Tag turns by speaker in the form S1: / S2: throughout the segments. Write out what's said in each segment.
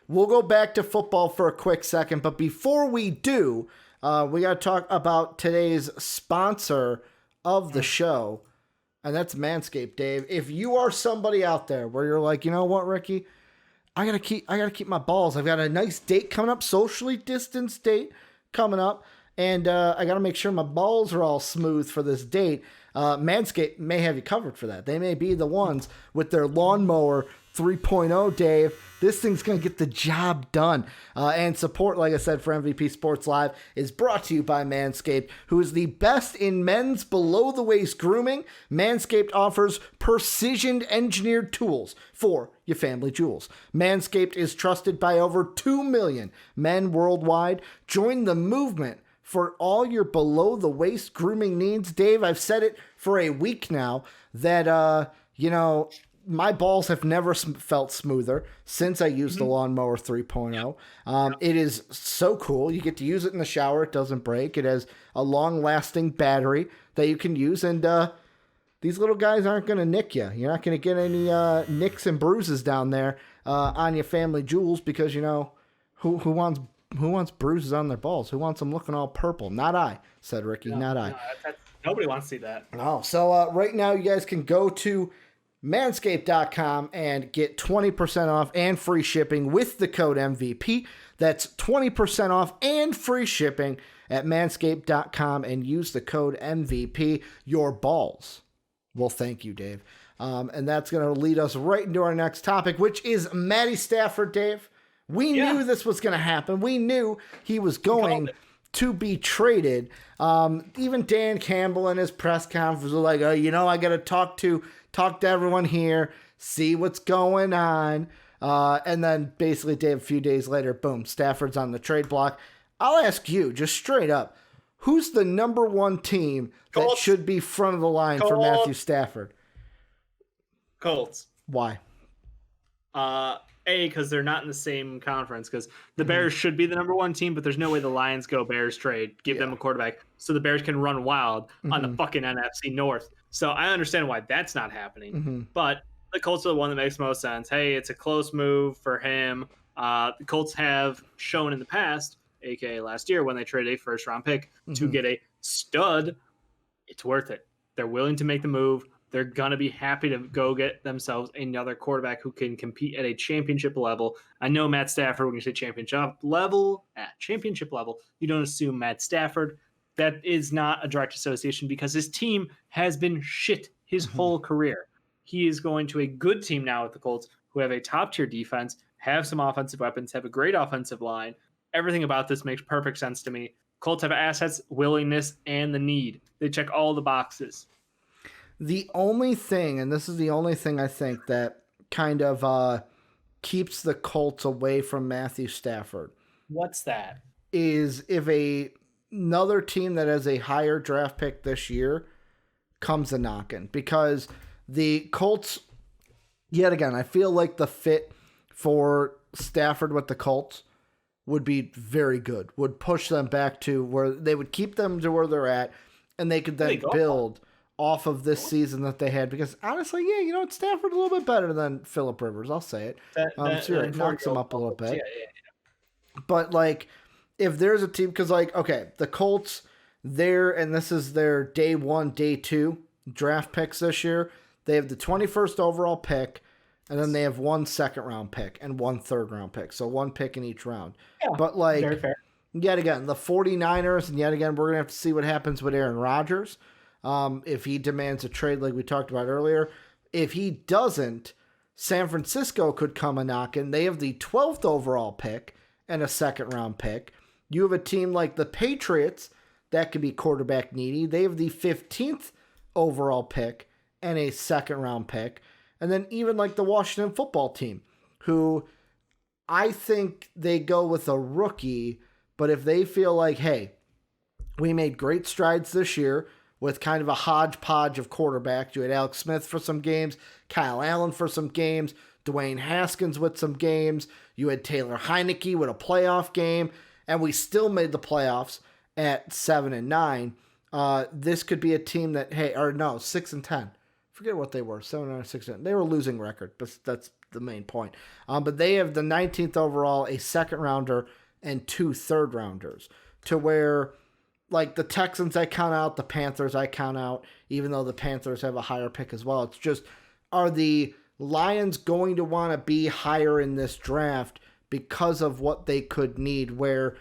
S1: we'll go back to football for a quick second, but before we do, we got to talk about today's sponsor of the show, and that's Manscaped, Dave. If you are somebody out there where you're like, you know what, Ricky, I gotta keep my balls. I've got a nice date coming up, socially distanced date coming up, and I gotta make sure my balls are all smooth for this date. Manscaped may have you covered for that. They may be the ones with their lawnmower 3.0, Dave. This thing's going to get the job done. And support, like I said, for MVP Sports Live is brought to you by Manscaped, who is the best in men's below-the-waist grooming. Manscaped offers precision-engineered tools for your family jewels. Manscaped is trusted by over 2 million men worldwide. Join the movement for all your below-the-waist grooming needs. Dave, I've said it for a week now that, my balls have never felt smoother since I used the Lawnmower 3.0. It is so cool. You get to use it in the shower. It doesn't break. It has a long-lasting battery that you can use, and these little guys aren't going to nick you. You're not going to get any nicks and bruises down there on your family jewels because, who wants bruises on their balls? Who wants them looking all purple? Not I, said Ricky, not I.
S2: Nobody wants to see that.
S1: No. So right now you guys can go to manscaped.com and get 20% off and free shipping with the code MVP. That's 20% off and free shipping at manscaped.com and use the code MVP. Your balls will thank you, Dave. And that's going to lead us right into our next topic, which is Matty Stafford, Dave. We knew this was going to happen. We knew he was going to be traded. Even Dan Campbell in his press conference was like, I got to talk to everyone here, see what's going on. And then basically, Dave, a few days later, boom, Stafford's on the trade block. I'll ask you, just straight up, who's the number one team that should be front of the line for Matthew Stafford?
S2: Colts.
S1: Why?
S2: Because they're not in the same conference, because the Bears should be the number one team, but there's no way the Lions go Bears trade, give them a quarterback, so the Bears can run wild on the fucking NFC North. So I understand why that's not happening, but the Colts are the one that makes most sense. Hey, it's a close move for him. The Colts have shown in the past, aka last year when they traded a first-round pick to get a stud, it's worth it. They're willing to make the move. They're going to be happy to go get themselves another quarterback who can compete at a championship level. I know Matt Stafford, when you say championship level, you don't assume Matt Stafford. That is not a direct association because his team has been shit his whole career. He is going to a good team now with the Colts who have a top-tier defense, have some offensive weapons, have a great offensive line. Everything about this makes perfect sense to me. Colts have assets, willingness, and the need. They check all the boxes.
S1: The only thing, and this is the only thing I think that kind of keeps the Colts away from Matthew Stafford.
S2: What's that?
S1: Is if another team that has a higher draft pick this year comes a knocking. Because the Colts, yet again, I feel like the fit for Stafford with the Colts would be very good. Would push them back to where they would keep them to where they're at, and they could then build off of this season that they had, because honestly, it's Stafford a little bit better than Phillip Rivers. I'll say it. Sure, it knocks him up a little bit. Yeah. But if there's a team, because the Colts, and this is their day 1, day 2 draft picks this year. They have the 21st overall pick, and then they have 1 second-round pick and 1 third-round pick. So 1 pick in each round. Yeah, but very fair. Yet again, the 49ers, and yet again, we're going to have to see what happens with Aaron Rodgers. If he demands a trade like we talked about earlier. If he doesn't, San Francisco could come a knocking. They have the 12th overall pick and a second-round pick. You have a team like the Patriots that could be quarterback needy. They have the 15th overall pick and a second-round pick. And then even like the Washington football team, who I think they go with a rookie, but if they feel like, hey, we made great strides this year with kind of a hodgepodge of quarterbacks. You had Alex Smith for some games, Kyle Allen for some games, Dwayne Haskins with some games. You had Taylor Heineke with a playoff game, and we still made the playoffs at 7-9. This could be a team that, 6-10. Forget what they were, 7-9, 6-10. They were a losing record, but that's the main point. But they have the 19th overall, a second rounder, and 2 third rounders, to where like the Texans I count out, the Panthers I count out, even though the Panthers have a higher pick as well. It's just, are the Lions going to want to be higher in this draft because of what they could need, where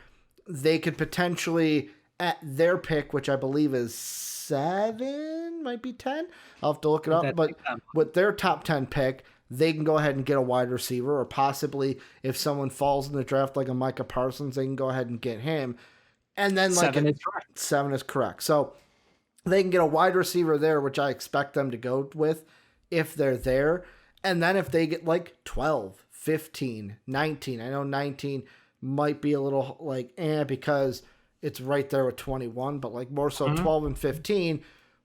S1: they could potentially, at their pick, which I believe is 7, might be 10. I'll have to look it up. But with their top 10 pick, they can go ahead and get a wide receiver, or possibly if someone falls in the draft like a Micah Parsons, they can go ahead and get him. And then like 7 is correct. So they can get a wide receiver there, which I expect them to go with if they're there. And then if they get like 12, 15, 19, I know 19 might be a little like because it's right there with 21, but like more so 12 and 15,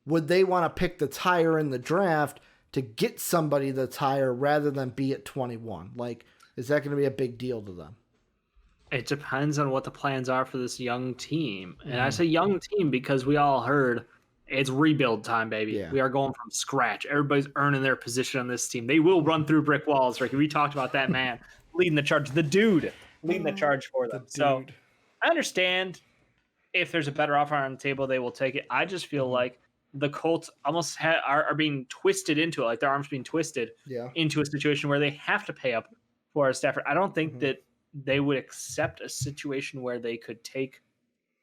S1: would they want to pick that's higher in the draft to get somebody that's higher rather than be at 21? Like, is that going to be a big deal to them?
S2: It depends on what the plans are for this young team. And I say young team because we all heard it's rebuild time, baby. Yeah. We are going from scratch. Everybody's earning their position on this team. They will run through brick walls, Ricky. We talked about that man leading the charge. The dude leading the charge for them. So I understand if there's a better offer on the table, they will take it. I just feel like the Colts almost are being twisted into it, like their arms being twisted into a situation where they have to pay up for a Stafford. I don't think that they would accept a situation where they could take,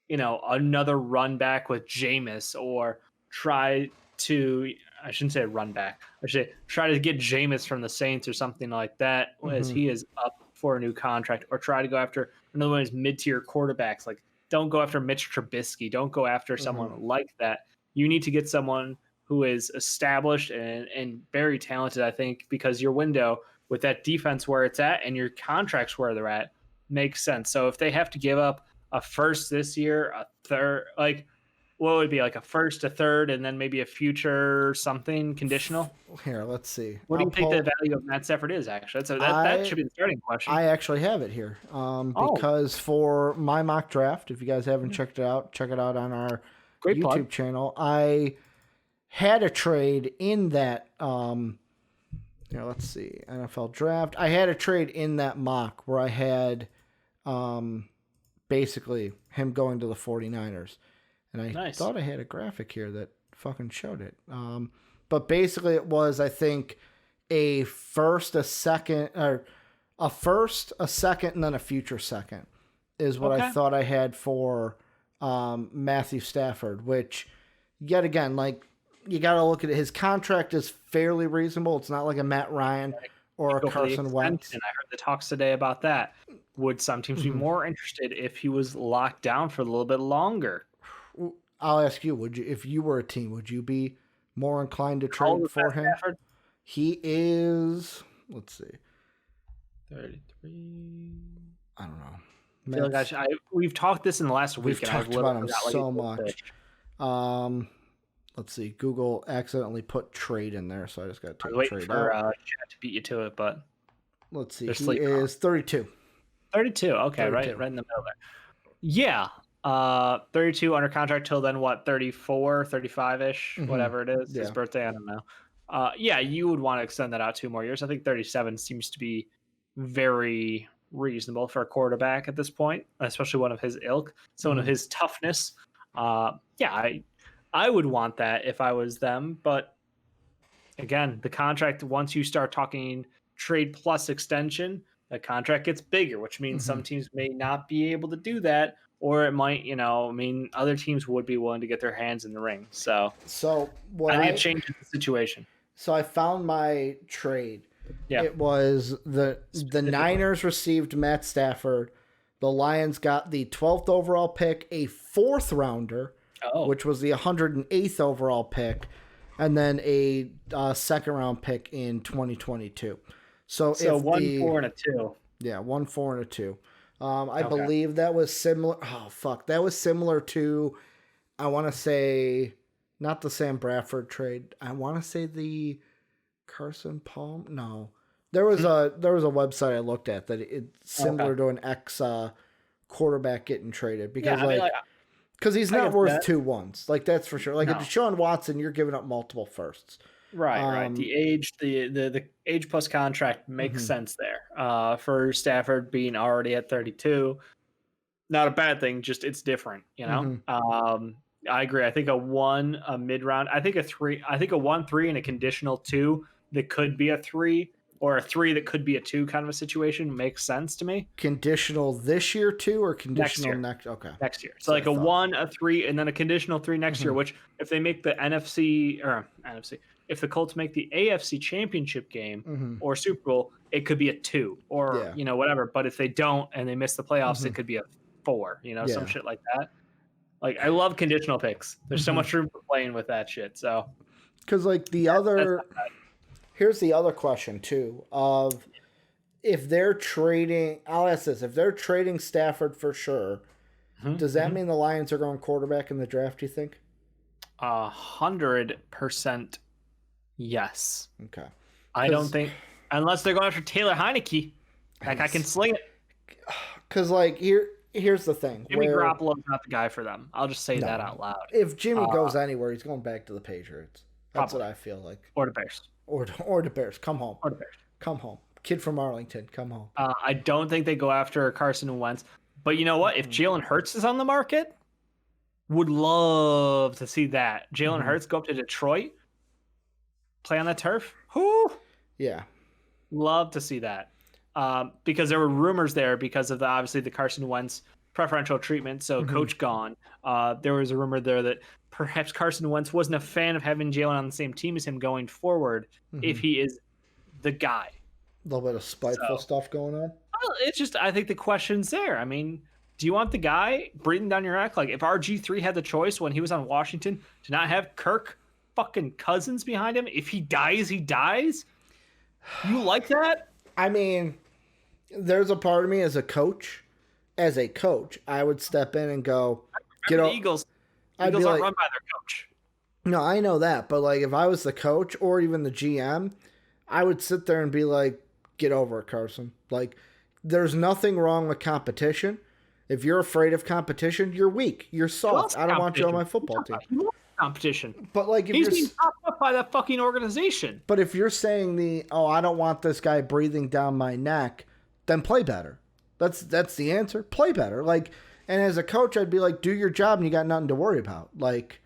S2: another run back with Jameis, or try to, I shouldn't say run back, I should say try to get Jameis from the Saints or something like that as he is up for a new contract, or try to go after another one of his mid-tier quarterbacks. Like, don't go after Mitch Trubisky. Don't go after someone like that. You need to get someone who is established and very talented, I think, because your window with that defense where it's at and your contracts where they're at makes sense. So if they have to give up a first this year, a third, like what would it be, like a first, a third, and then maybe a future something conditional?
S1: Here, let's see.
S2: What do you think the value of Matt Stafford is, actually? That should be the starting question.
S1: I actually have it here because for my mock draft, if you guys haven't checked it out, check it out on our YouTube channel. I had a trade in that let's see, NFL draft. I had a trade in that mock where I had basically him going to the 49ers. And I thought I had a graphic here that fucking showed it. But basically it was, I think, a first, a second, and then a future second is what I thought I had for Matthew Stafford, which, yet again, like, you got to look at it. His contract is fairly reasonable. It's not like a Matt Ryan or a Carson Wentz. And
S2: I heard the talks today about that. Would some teams be more interested if he was locked down for a little bit longer?
S1: I'll ask you, would you, if you were a team, would you be more inclined to trade for him? Stafford? He is, let's see,
S2: 33.
S1: I don't know.
S2: I feel like we've talked this in the last week.
S1: We've talked about him so much. Let's see. Google accidentally put trade in there, so I just got to take trade out.
S2: Chat to beat you to it, but
S1: let's see. He is 32.
S2: 32. Okay, 32. Right in the middle there. Yeah. 32 under contract till then, what, 34, 35-ish, whatever it is. His birthday, I don't know. Yeah, you would want to extend that out 2 more years. I think 37 seems to be very reasonable for a quarterback at this point, especially one of his ilk, someone of his toughness. I would want that if I was them, but again, the contract, once you start talking trade plus extension, the contract gets bigger, which means some teams may not be able to do that, or it might, other teams would be willing to get their hands in the ring. So I think it changes the situation.
S1: So I found my trade. Yeah. It was the Niners received Matt Stafford. The Lions got the 12th overall pick, a 4th rounder, which was the 108th overall pick, and then a 2nd round pick in 2022. So
S2: 1, 4, and a 2.
S1: Yeah, 1, 4, and a 2. I believe that was similar. Oh, fuck. That was similar to, I want to say, not the Sam Bradford trade. I want to say the Carson Palm. No. There was a website I looked at that it's similar to an ex quarterback getting traded because because he's not worth 2 1s. Like, that's for sure. Like, if Deshaun Watson, you're giving up multiple firsts.
S2: Right. The age plus contract makes sense there. For Stafford being already at 32, not a bad thing. Just it's different, you know. I agree. I think a mid round. I think a 3. I think a 1-3 and a conditional 2 that could be a 3, or a 3 that could be a 2 kind of a situation makes sense to me.
S1: Conditional this year too, or conditional next? Okay,
S2: next year. So like a 1, a 3, and then a conditional 3 next year. Which if they make the NFC, if the Colts make the AFC Championship game or Super Bowl, it could be a 2 or whatever. But if they don't and they miss the playoffs, it could be a 4. Some shit like that. Like, I love conditional picks. There's so much room for playing with that shit. So,
S1: because like here's the other question too of if they're trading. I'll ask this: if they're trading Stafford for sure, does that mean the Lions are going quarterback in the draft? Do you think?
S2: 100% yes.
S1: Okay.
S2: I don't think unless they're going after Taylor Heineke, like I can sling it.
S1: Because like here's the thing.
S2: Jimmy Garoppolo's not the guy for them. I'll just say that out loud.
S1: If Jimmy goes anywhere, he's going back to the Patriots. That's what I feel like.
S2: Or the Bears.
S1: Or the Bears. Come home. Or the Bears. Come home. Kid from Arlington. Come home.
S2: I don't think they go after Carson Wentz. But you know what? If Jalen Hurts is on the market, would love to see that. Jalen Hurts go up to Detroit, play on that turf. Whoo!
S1: Yeah.
S2: Love to see that. Because there were rumors there because of obviously the Carson Wentz preferential treatment. So coach gone. There was a rumor there that perhaps Carson Wentz wasn't a fan of having Jalen on the same team as him going forward if he is the guy.
S1: A little bit of spiteful stuff going on.
S2: It's just, I think the question's there. I mean, do you want the guy breathing down your neck? Like if RG3 had the choice when he was on Washington to not have Kirk fucking Cousins behind him, if he dies, he dies. You like that?
S1: I mean, there's a part of me as a coach, I would step in and go,
S2: the Eagles. Eagles aren't run by their coach.
S1: No, I know that, but like if I was the coach or even the GM, I would sit there and be like, get over it, Carson. Like, there's nothing wrong with competition. If you're afraid of competition, you're weak. You're soft. I don't want you on my football team.
S2: Competition.
S1: But like, if
S2: he's being popped up by that fucking organization.
S1: But if you're saying I don't want this guy breathing down my neck, then play better. That's the answer. Play better. Like, and as a coach, I'd be like, do your job, and you got nothing to worry about. Like,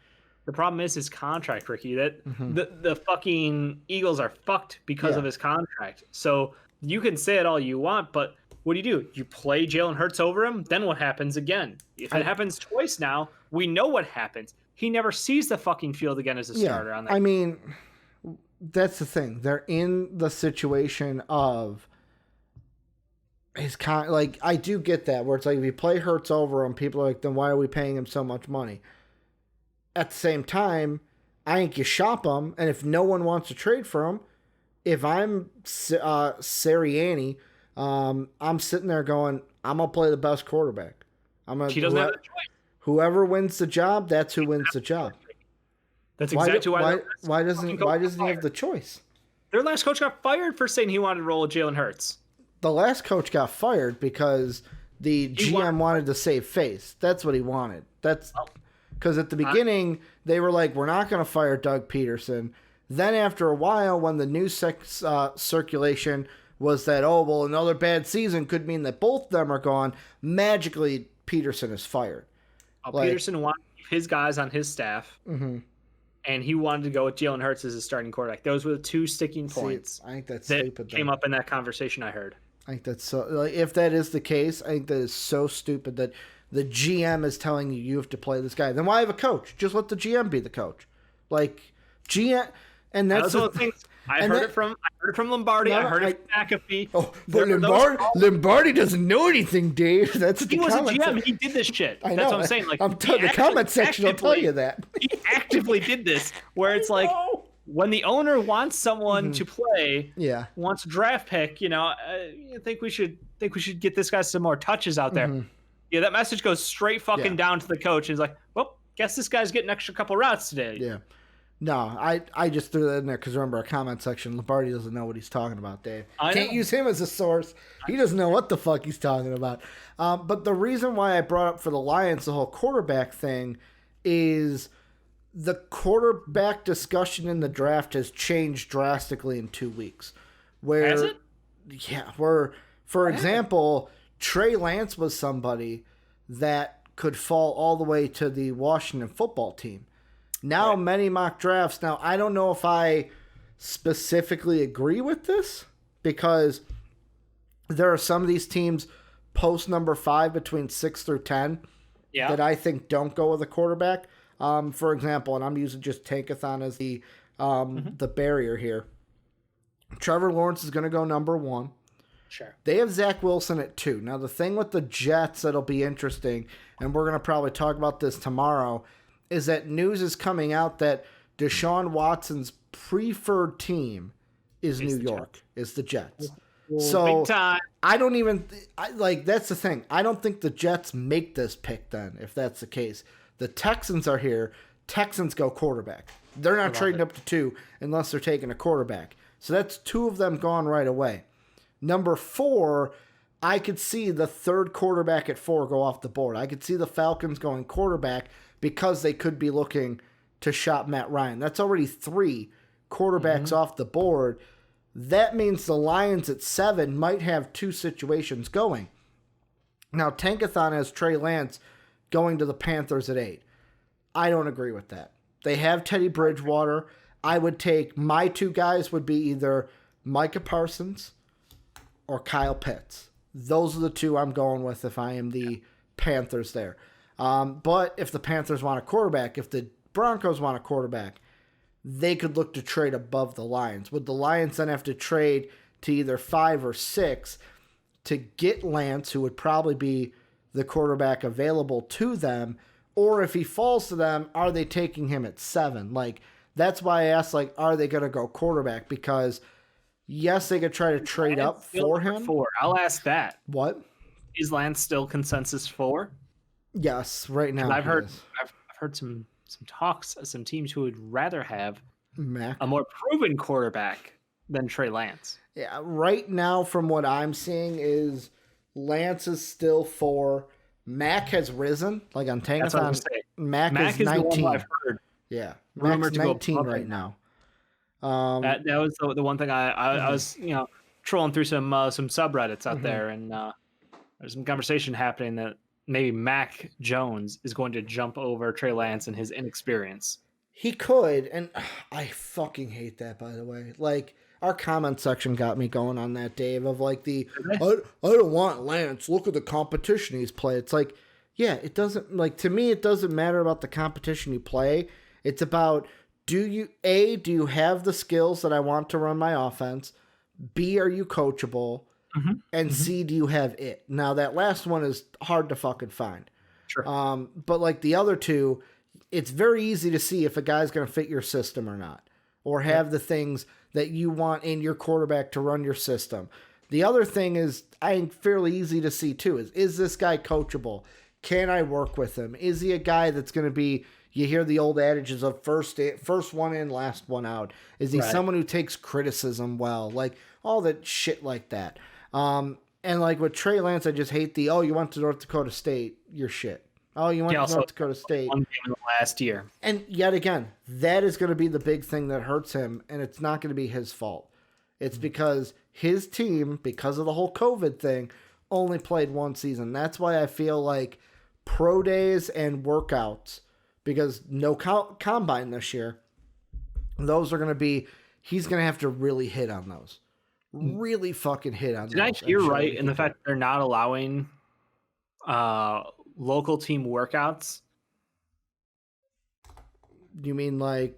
S2: the problem is his contract, Ricky. That the fucking Eagles are fucked because of his contract. So you can say it all you want, but what do? You play Jalen Hurts over him? Then what happens again? If it happens twice now, we know what happens. He never sees the fucking field again as a starter on that.
S1: I mean, that's the thing. They're in the situation of his like, I do get that, where it's like if you play Hurts over him, people are like, then why are we paying him so much money? At the same time, I think you shop him, and if no one wants to trade for him, if I'm Sirianni, I'm sitting there going, I'm going to play the best quarterback.
S2: He doesn't have a choice.
S1: Whoever wins the job, that's who wins the job.
S2: That's exactly
S1: why doesn't he have the choice?
S2: Their last coach got fired for saying he wanted to roll with Jalen Hurts.
S1: The last coach got fired because the GM wanted to save face. That's what he wanted. That's because at the beginning they were like, we're not going to fire Doug Peterson. Then after a while, when the news circulation was that, another bad season could mean that both of them are gone, magically Peterson is fired.
S2: Peterson wanted his guys on his staff, and he wanted to go with Jalen Hurts as his starting quarterback. Those were the two sticking points.
S1: I think that's
S2: that
S1: stupid.
S2: Came up in that conversation I heard.
S1: I think that's so. Like, if that is the case, I think that is so stupid that the GM is telling you have to play this guy. Then why have a coach? Just let the GM be the coach. Like GM, and that's
S2: the thing. I heard it from Lombardi. I heard it from McAfee.
S1: Oh, but Lombardi doesn't know anything, Dave. That's what
S2: he was a GM. He did this shit.
S1: I know.
S2: That's what I'm saying. Like,
S1: the comment section will tell you that.
S2: He actively did this, where it's like when the owner wants someone to play, wants a draft pick. I think we should get this guy some more touches out there. Yeah, that message goes straight fucking down to the coach. He's like, well, guess this guy's getting an extra couple routes today.
S1: Yeah. No, I just threw that in there because remember our comment section, Lombardi doesn't know what he's talking about, Dave. Can't use him as a source. He doesn't know what the fuck he's talking about. But the reason why I brought up for the Lions the whole quarterback thing is the quarterback discussion in the draft has changed drastically in 2 weeks.
S2: Has it?
S1: Yeah, for example, Trey Lance was somebody that could fall all the way to the Washington football team. Now, many mock drafts. Now, I don't know if I specifically agree with this because there are some of these teams post number 5 between 6 through 10 that I think don't go with a quarterback. For example, and I'm using just Tankathon as the barrier here. Trevor Lawrence is going to go number 1.
S2: Sure.
S1: They have Zach Wilson at 2. Now, the thing with the Jets that'll be interesting, and we're going to probably talk about this tomorrow, is that news is coming out that Deshaun Watson's preferred team is New York, is the Jets. So
S2: big time.
S1: I don't even that's the thing. I don't think the Jets make this pick then, if that's the case. The Texans are here. Texans go quarterback. They're not trading up to 2 unless they're taking a quarterback. So that's 2 of them gone right away. Number 4, I could see the third quarterback at 4 go off the board. I could see the Falcons going quarterback because they could be looking to shop Matt Ryan. That's already 3 quarterbacks off the board. That means the Lions at 7 might have 2 situations going. Now, Tankathon has Trey Lance going to the Panthers at 8. I don't agree with that. They have Teddy Bridgewater. I would take my 2 guys would be either Micah Parsons or Kyle Pitts. Those are the 2 I'm going with if I am the Panthers there. But if the Panthers want a quarterback, if the Broncos want a quarterback, they could look to trade above the Lions. Would the Lions then have to trade to either 5 or 6 to get Lance, who would probably be the quarterback available to them? Or if he falls to them, are they taking him at 7? That's why I asked, are they going to go quarterback? Because yes, they could try to trade up for him.
S2: 4. I'll ask that.
S1: What?
S2: Is Lance still consensus 4?
S1: Yes, right now.
S2: I've heard some talks, some teams who would rather have
S1: Mac,
S2: a more proven quarterback than Trey Lance.
S1: Yeah, right now from what I'm seeing is Lance is still 4. Mac has risen, on Tankathon.
S2: Mac
S1: is 19.
S2: The one I've heard.
S1: Yeah, Mac's 19 right now.
S2: That was the one thing I was trolling through some subreddits out there, and there's some conversation happening that maybe Mac Jones is going to jump over Trey Lance and his inexperience.
S1: He could, and I fucking hate that, by the way. Our comment section got me going on that, Dave, of I don't want Lance. Look at the competition he's played. It's yeah, it doesn't, to me, it doesn't matter about the competition you play. It's about, do you have the skills that I want to run my offense? B, are you coachable? And C, do you have it? Now, that last one is hard to fucking find.
S2: Sure.
S1: But the other 2, it's very easy to see if a guy's going to fit your system or not, or have the things that you want in your quarterback to run your system. The other thing is, I think fairly easy to see too, is this guy coachable? Can I work with him? Is he a guy that's going to be, you hear the old adages of first one in, last one out. Is he someone who takes criticism well? All that shit like that. And with Trey Lance, I just hate you went to North Dakota State, you're shit. Oh, you went to North Dakota State.
S2: One game in the last year.
S1: And yet again, that is going to be the big thing that hurts him, and it's not going to be his fault. It's because his team, because of the whole COVID thing, only played 1 season. That's why I feel like pro days and workouts, because no combine this year, those are going to be, he's going to have to really hit on those. Really fucking hit on those.
S2: Did I hear right in the fact that they're not allowing local team workouts?
S1: You mean
S2: the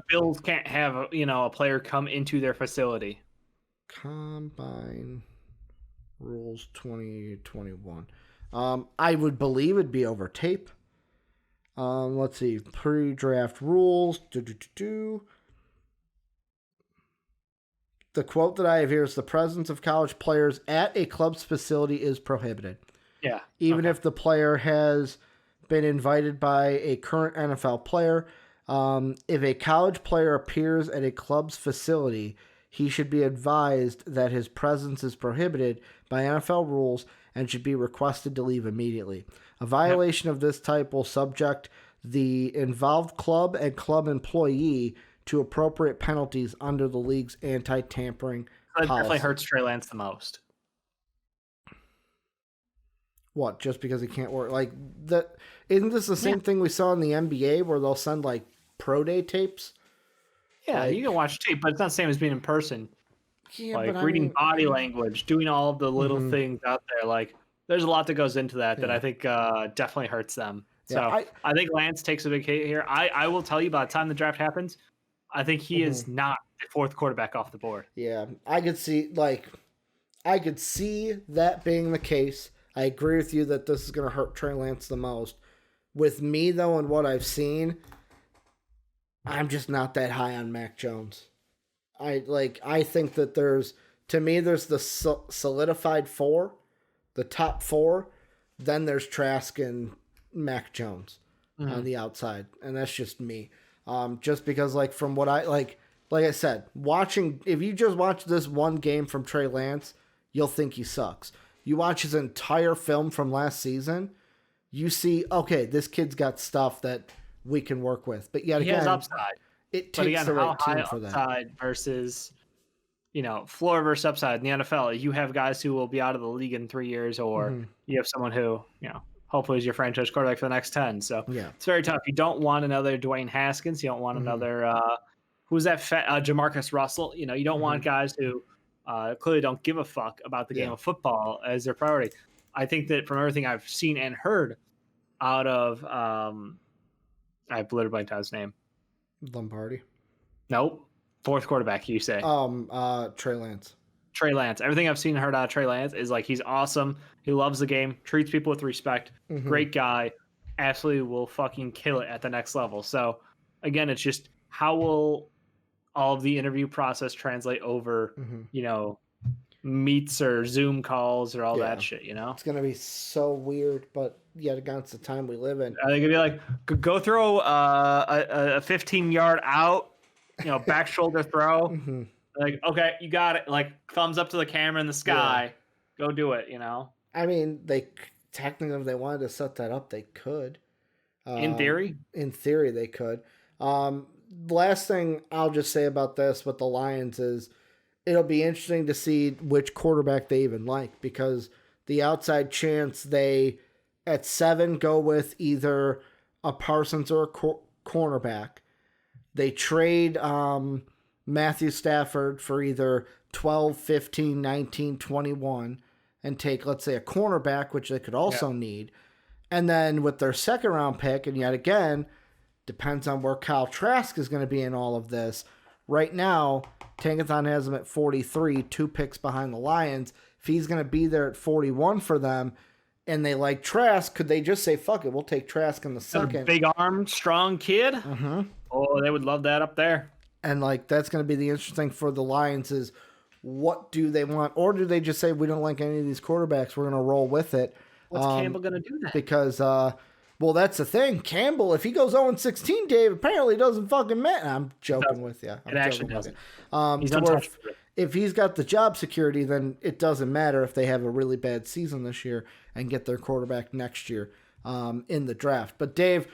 S2: Bills can't have a player come into their facility?
S1: Combine rules 2021. I would believe it'd be over tape. Let's see, pre-draft rules. The quote that I have here is, the presence of college players at a club's facility is prohibited.
S2: Yeah.
S1: Even if the player has been invited by a current NFL player, if a college player appears at a club's facility, he should be advised that his presence is prohibited by NFL rules and should be requested to leave immediately. A violation of this type will subject the involved club and club employee to appropriate penalties under the league's anti-tampering
S2: That
S1: policy.
S2: definitely hurts Trey Lance the most.
S1: What? Just because he can't work? Like that? Isn't this the same thing we saw in the NBA where they'll send like pro day tapes?
S2: Yeah,
S1: like,
S2: you can watch tape, but it's not the same as being in person.
S1: Yeah,
S2: like
S1: but
S2: reading body language, doing all of the little things out there. Like there's a lot that goes into that I think definitely hurts them. So I think Lance takes a big hit here. I will tell you, by the time the draft happens, I think he is not the fourth quarterback off the board.
S1: Yeah, I could see that being the case. I agree with you that this is going to hurt Trey Lance the most. With me, though, and what I've seen, I'm just not that high on Mac Jones. I think that there's the solidified four, the top four, then there's Trask and Mac Jones on the outside, and that's just me. Just because, like, from what like I said, if you just watch this one game from Trey Lance, you'll think he sucks. You watch his entire film from last season, you see, okay, this kid's got stuff that we can work with. But yet again,
S2: he has upside.
S1: It takes the right team for that.
S2: Upside versus, floor versus upside in the NFL. You have guys who will be out of the league in 3 years, or you have someone who, hopefully is your franchise quarterback for the next 10. So it's very tough. You don't want another Dwayne Haskins. You don't want another, who's that Jamarcus Russell. You don't want guys who clearly don't give a fuck about the game of football as their priority. I think that from everything I've seen and heard out of, I blurred my his name.
S1: Lombardi.
S2: Nope. Fourth quarterback, you say.
S1: Trey Lance.
S2: Trey Lance. Everything I've seen and heard out of Trey Lance is like he's awesome. He loves the game, treats people with respect. Great guy. Absolutely will fucking kill it at the next level. So again, it's just how will all of the interview process translate over, meets or Zoom calls or all that shit,
S1: It's going to be so weird, but yet against the time we live in.
S2: I think it'd be like, go throw a 15-yard out, back shoulder throw. Like, okay, you got it. Like, thumbs up to the camera in the sky. Go do it,
S1: I mean, they technically, if they wanted to set that up, they could.
S2: In theory?
S1: In theory, they could. Last thing I'll just say about this with the Lions is it'll be interesting to see which quarterback they even like, because the outside chance they, at 7, go with either a Parsons or a cornerback. They trade Matthew Stafford for either 12, 15, 19, 21 and take, let's say, a cornerback, which they could also need. And then with their second round pick, and yet again, depends on where Kyle Trask is going to be in all of this. Right now, Tankathon has him at 43, 2 picks behind the Lions. If he's going to be there at 41 for them, and they like Trask, could they just say, fuck it, we'll take Trask in the second?
S2: Big armed, strong kid. Oh, they would love that up there.
S1: And like that's going to be the interesting for the Lions is what do they want? Or do they just say, we don't like any of these quarterbacks, we're going to roll with it?
S2: What's Campbell going to do that?
S1: Because, well, that's the thing. Campbell, if he goes 0-16, Dave, apparently doesn't fucking matter. I'm joking with you.
S2: It actually doesn't.
S1: He's if he's got the job security, then it doesn't matter if they have a really bad season this year and get their quarterback next year in the draft. But Dave...